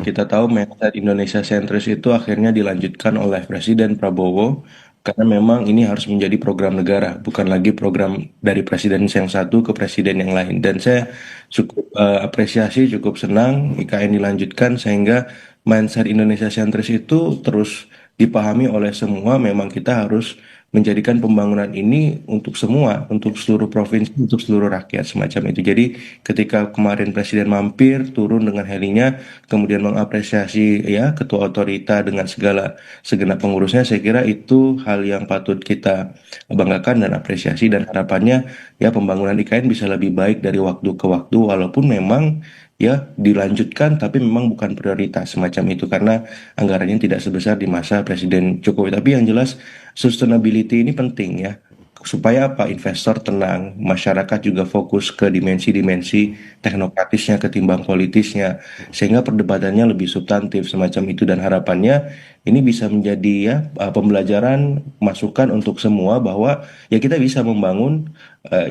Kita tahu mindset Indonesia sentris itu akhirnya dilanjutkan oleh Presiden Prabowo karena memang ini harus menjadi program negara, bukan lagi program dari presiden yang satu ke presiden yang lain. Dan saya cukup apresiasi, cukup senang IKN dilanjutkan sehingga mindset Indonesia sentris itu terus dipahami oleh semua. Memang kita harus menjadikan pembangunan ini untuk semua, untuk seluruh provinsi, untuk seluruh rakyat semacam itu. Jadi ketika kemarin presiden mampir turun dengan helinya kemudian mengapresiasi ya ketua otorita dengan segala segenap pengurusnya, saya kira itu hal yang patut kita banggakan dan apresiasi, dan harapannya ya pembangunan IKN bisa lebih baik dari waktu ke waktu, walaupun memang ya dilanjutkan tapi memang bukan prioritas semacam itu karena anggarannya tidak sebesar di masa Presiden Jokowi. Tapi yang jelas sustainability ini penting ya, supaya apa, investor tenang, masyarakat juga fokus ke dimensi-dimensi teknokratisnya ketimbang politisnya, sehingga perdebatannya lebih substantif semacam itu. Dan harapannya ini bisa menjadi ya pembelajaran, masukan untuk semua bahwa ya kita bisa membangun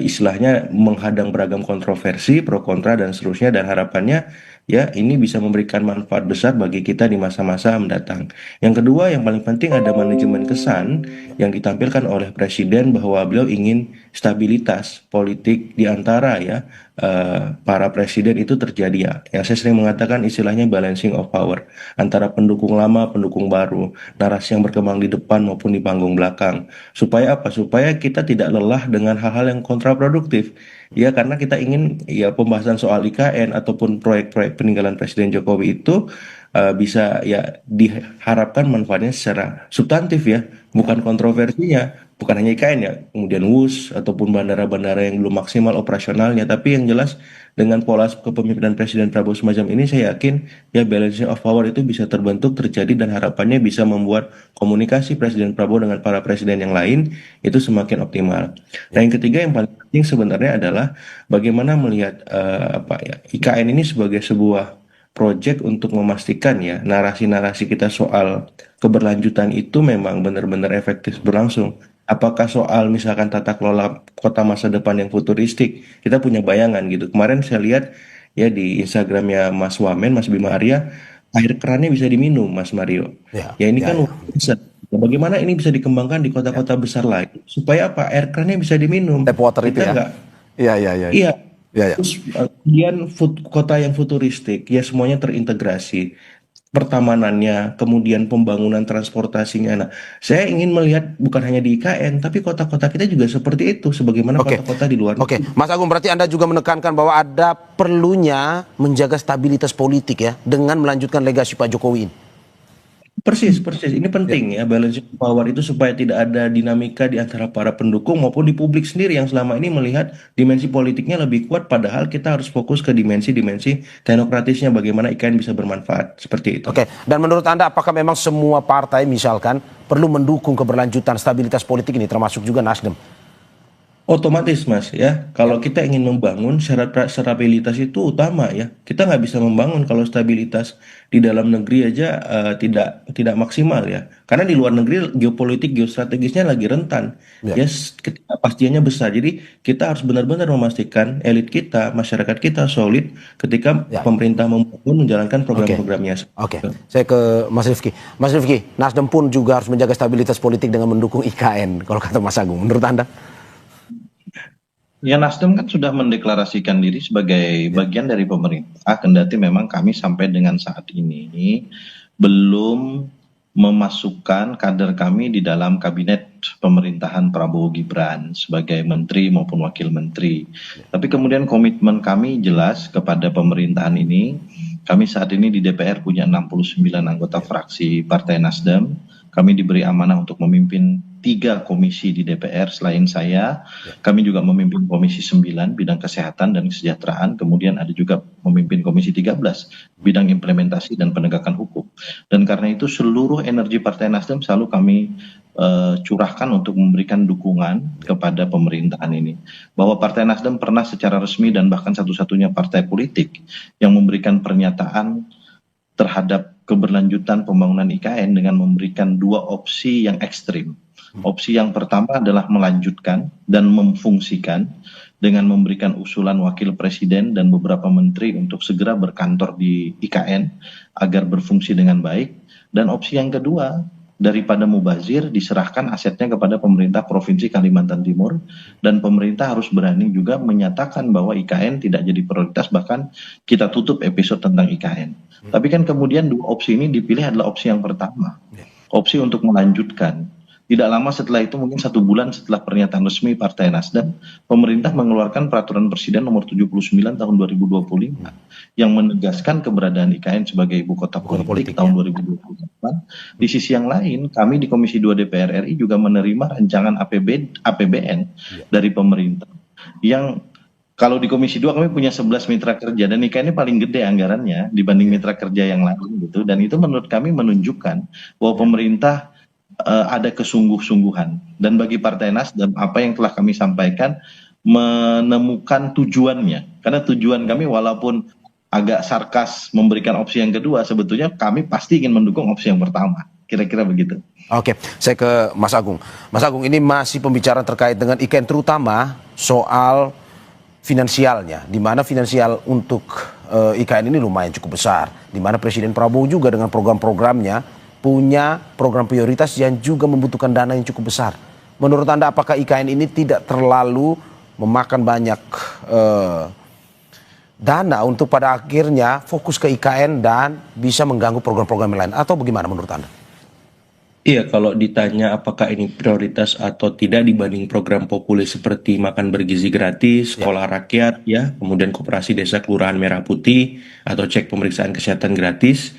istilahnya menghadang beragam kontroversi pro kontra dan seterusnya, dan harapannya ya ini bisa memberikan manfaat besar bagi kita di masa-masa mendatang. Yang kedua yang paling penting ada manajemen kesan yang ditampilkan oleh presiden bahwa beliau ingin stabilitas politik di antara ya para presiden itu terjadi ya. Yang saya sering mengatakan istilahnya balancing of power antara pendukung lama, pendukung baru, narasi yang berkembang di depan maupun di panggung belakang. Supaya apa? Supaya kita tidak lelah dengan hal-hal yang kontraproduktif. Ya, karena kita ingin ya pembahasan soal IKN ataupun proyek-proyek peninggalan Presiden Jokowi itu bisa ya diharapkan manfaatnya secara substantif ya, bukan kontroversinya, bukan hanya IKN ya, kemudian WUS ataupun bandara-bandara yang belum maksimal operasionalnya, tapi yang jelas dengan pola kepemimpinan Presiden Prabowo semacam ini, saya yakin ya balancing of power itu bisa terbentuk, terjadi, dan harapannya bisa membuat komunikasi Presiden Prabowo dengan para presiden yang lain itu semakin optimal. Nah, Ya. yang ketiga yang paling penting sebenarnya adalah bagaimana melihat apa ya IKN ini sebagai sebuah proyek untuk memastikan ya narasi-narasi kita soal keberlanjutan itu memang benar-benar efektif berlangsung. Apakah soal misalkan tata kelola kota masa depan yang futuristik, kita punya bayangan gitu. Kemarin saya lihat ya di Instagramnya Mas Wamen, Mas Bima Arya, air kerannya bisa diminum, Mas Mario. Ya, Ya ini ya, kan ya, luar biasa. Nah, bagaimana ini bisa dikembangkan di ya. kota-kota besar lain supaya apa air kerannya bisa diminum? Tap water itu Kita ya. nggak, Iya, iya, iya, iya. iya, iya. Terus kemudian kota yang futuristik, ya semuanya terintegrasi. Pertamanannya, kemudian pembangunan transportasinya. Nah, saya ingin melihat bukan hanya di IKN, tapi kota-kota kita juga seperti itu, sebagaimana Oke, kota-kota di luar oke, negeri. Mas Agung, berarti Anda juga menekankan bahwa ada perlunya menjaga stabilitas politik ya dengan melanjutkan legasi Pak Jokowi ini. Persis, persis. Ini Ya, penting ya, balancing power itu supaya tidak ada dinamika di antara para pendukung maupun di publik sendiri yang selama ini melihat dimensi politiknya lebih kuat, padahal kita harus fokus ke dimensi-dimensi teknokratisnya, bagaimana IKN bisa bermanfaat. Seperti itu. oke. Dan menurut Anda apakah memang semua partai misalkan perlu mendukung keberlanjutan stabilitas politik ini, termasuk juga Nasdem? Otomatis Mas ya, Ya, kalau kita ingin membangun syarat stabilitas itu utama ya. Kita nggak bisa membangun kalau stabilitas di dalam negeri aja tidak maksimal ya. Karena di luar negeri geopolitik geostrategisnya lagi rentan. ya, Ya ketidakpastiannya besar. Jadi kita harus benar-benar memastikan elit kita, masyarakat kita solid ketika ya. pemerintah membangun menjalankan Oke, program-programnya. oke. Saya ke Mas Rifki. Mas Rifki, Nasdem pun juga harus menjaga stabilitas politik dengan mendukung IKN. Kalau kata Mas Agung, menurut Anda? Ya, Nasdem kan sudah mendeklarasikan diri sebagai Ya, bagian dari pemerintah, kendati memang kami sampai dengan saat ini belum memasukkan kader kami di dalam kabinet pemerintahan Prabowo Gibran sebagai menteri maupun wakil menteri. Tapi kemudian komitmen kami jelas kepada pemerintahan ini. Kami saat ini di DPR punya 69 anggota fraksi Partai Nasdem. Kami diberi amanah untuk memimpin 3 komisi di DPR selain saya. ya, Kami juga memimpin Komisi 9 bidang kesehatan dan kesejahteraan, kemudian ada juga memimpin Komisi 13 bidang implementasi dan penegakan hukum. Dan karena itu seluruh energi Partai Nasdem selalu kami curahkan untuk memberikan dukungan kepada pemerintahan ini. Bahwa Partai Nasdem pernah secara resmi dan bahkan satu-satunya partai politik yang memberikan pernyataan terhadap keberlanjutan pembangunan IKN dengan memberikan 2 opsi yang ekstrim. Opsi yang pertama adalah melanjutkan dan memfungsikan dengan memberikan usulan wakil presiden dan beberapa menteri untuk segera berkantor di IKN agar berfungsi dengan baik. Dan opsi yang kedua, daripada mubazir, diserahkan asetnya kepada pemerintah Provinsi Kalimantan Timur, dan pemerintah harus berani juga menyatakan bahwa IKN tidak jadi prioritas, bahkan kita tutup episode tentang IKN. Tapi kan kemudian dua opsi ini dipilih adalah opsi yang pertama, opsi untuk melanjutkan. Tidak lama setelah itu, mungkin 1 bulan setelah pernyataan resmi Partai Nasdem, pemerintah mengeluarkan Peraturan Presiden Nomor 79 Tahun 2025 yang menegaskan keberadaan IKN sebagai ibu kota politik tahun 2028. Di sisi yang lain, kami di Komisi 2 DPR RI juga menerima rancangan APBN dari pemerintah yang kalau di Komisi 2 kami punya 11 mitra kerja, dan IKN ini paling gede anggarannya dibanding mitra kerja yang lain gitu. Dan itu menurut kami menunjukkan bahwa pemerintah ada kesungguh-sungguhan. Dan bagi Partai Nasdem, apa yang telah kami sampaikan menemukan tujuannya. Karena tujuan kami walaupun agak sarkas memberikan opsi yang kedua, sebetulnya kami pasti ingin mendukung opsi yang pertama. Kira-kira begitu. Oke, saya ke Mas Agung. Mas Agung, ini masih pembicaraan terkait dengan IKN, terutama soal finansialnya, di mana finansial untuk IKN ini lumayan cukup besar, di mana Presiden Prabowo juga dengan program-programnya punya program prioritas yang juga membutuhkan dana yang cukup besar. Menurut Anda, apakah IKN ini tidak terlalu memakan banyak dana untuk pada akhirnya fokus ke IKN dan bisa mengganggu program-program lain, atau bagaimana menurut Anda? Iya, kalau ditanya apakah ini prioritas atau tidak dibanding program populis seperti makan bergizi gratis, sekolah rakyat, ya, kemudian koperasi desa kelurahan merah putih, atau cek pemeriksaan kesehatan gratis,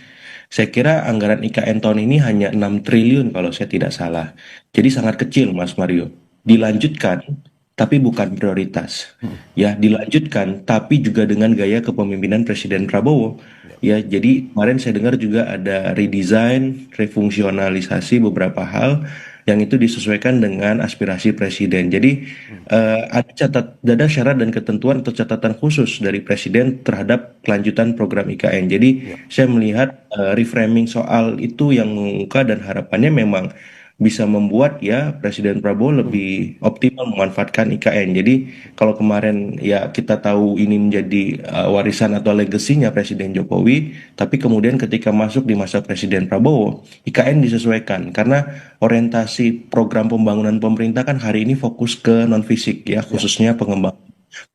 saya kira anggaran IKN tahun ini hanya 6 triliun kalau saya tidak salah. Jadi sangat kecil, Mas Mario. Dilanjutkan, tapi bukan prioritas. Ya, dilanjutkan, tapi juga dengan gaya kepemimpinan Presiden Prabowo. Ya, jadi kemarin saya dengar juga ada redesign, refungsionalisasi beberapa hal yang itu disesuaikan dengan aspirasi presiden. Jadi ada syarat dan ketentuan atau catatan khusus dari presiden terhadap kelanjutan program IKN. Jadi saya melihat reframing soal itu yang mengungkap, dan harapannya memang bisa membuat ya Presiden Prabowo lebih optimal memanfaatkan IKN. Jadi kalau kemarin ya kita tahu ini menjadi warisan atau legasinya Presiden Jokowi, tapi kemudian ketika masuk di masa Presiden Prabowo, IKN disesuaikan karena orientasi program pembangunan pemerintah kan hari ini fokus ke non fisik ya, khususnya pengembangan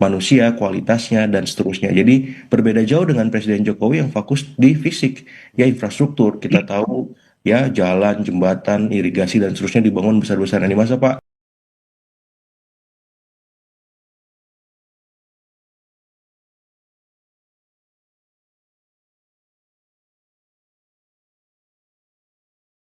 manusia, kualitasnya, dan seterusnya. Jadi berbeda jauh dengan Presiden Jokowi yang fokus di fisik, ya infrastruktur. Kita tahu ya jalan, jembatan, irigasi, dan seterusnya dibangun besar-besaran di masa Pak